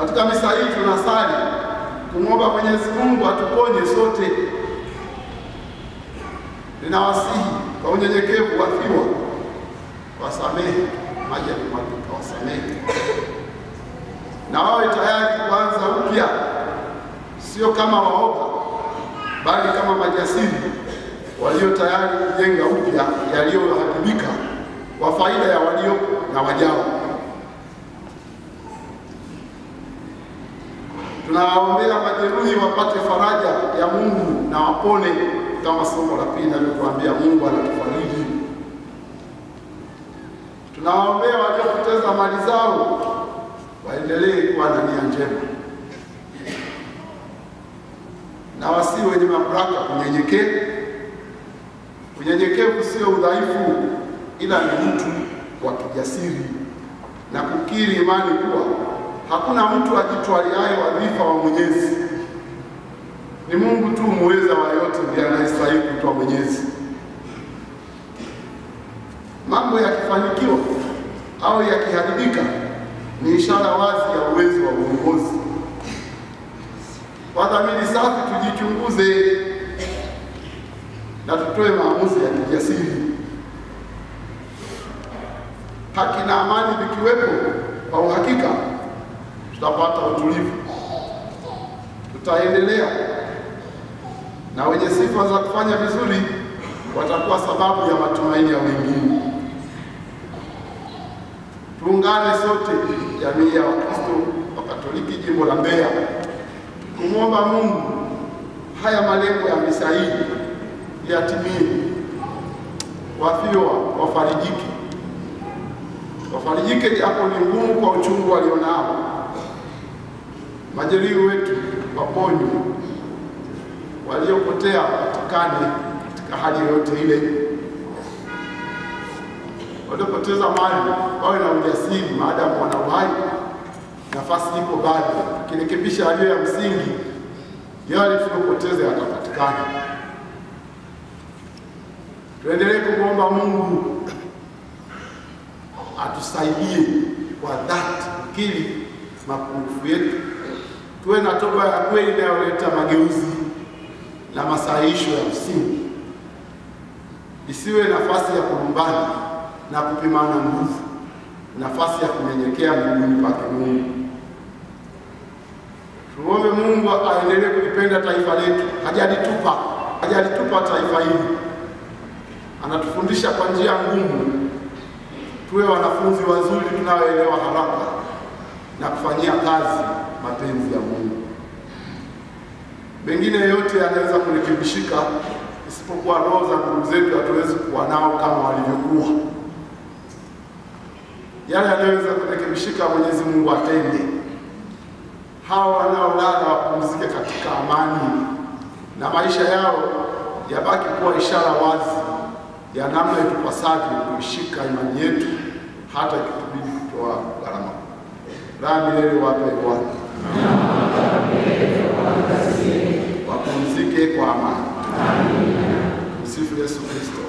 Katika misa hii tunasali kumwomba Mwenyezi Mungu atuponye sote. Ninawasihi kwa unyenyekevu wafiwa wasamehe, maji yakimwagika wasamehe, na wawe tayari kuanza upya, sio kama waoga, bali kama majasiri walio tayari kujenga upya yaliyoharibika kwa faida ya walio na wajao. Tunawaombea majeruhi wapate faraja ya Mungu na wapone, kama somo la pili linalotuambia Mungu anatufariji. Tunawaombea waliopoteza mali zao waendelee kuwa na nia njema, na wasiwe wenye mamlaka kunyenyekea. Unyenyekevu sio udhaifu, ila ni mtu wa kijasiri na kukiri imani kuwa hakuna mtu ajitwaliaye wadhifa wa Mwenyezi. Ni Mungu tu muweza wa yote ndiye anayestahili kuitwa Mwenyezi. Mambo yakifanikiwa au yakiharibika ni ishara wazi ya uwezo wa uongozi. Kwa dhamiri safi tujichunguze na tutoe maamuzi ya kijasiri. Haki na amani vikiwepo, kwa uhakika tutapata utulivu, tutaendelea, na wenye sifa za kufanya vizuri watakuwa sababu ya matumaini ya wengine. Tuungane sote, jamii ya Wakristo wa Katoliki jimbo la Mbeya, kumwomba Mungu haya malengo ya misa hii yatimie. Wafiwa wafarijike japo ni ngumu kwa uchungu walionao. Majeruhi wetu waponywe, waliopotea wapatikane katika hali yoyote ile. Waliopoteza mali wawe na ujasiri maadamu wana uhai, nafasi ipo bado. Tukirekebisha yaliyo ya msingi, yale tuliyopoteza yatapatikana. Tuendelee kumwomba Mungu atusaidie kwa dhati kukiri mapungufu yetu, tuwe na toba ya kweli inayoleta mageuzi na masahihisho ya msingi. Isiwe nafasi ya kulumbana na kupimana nguvu, nafasi ya kunyenyekea miguuni pake Mungu. Tuombe Mungu aendelee kulipenda taifa letu. Hajalitupa taifa hili. Anatufundisha kwa njia ngumu, tuwe wanafunzi wazuri tunaoelewa haraka na kufanyia kazi mapenzi ya Mungu. Mengine yote yanaweza kurekebishika, isipokuwa roho za ndugu zetu hatuwezi kuwa nao kama walivyokuwa. Yale yanaweza kurekebishika, Mwenyezi Mungu atende. Hao wanaolala wapumzike katika amani, na maisha yao yabaki kuwa ishara wazi ya namna itupasavyo kuishika imani yetu, hata ikitubidi kutoa gharama. Raha milele wape Bwana, wapumzike kwa amani. Msifu Yesu Kristo.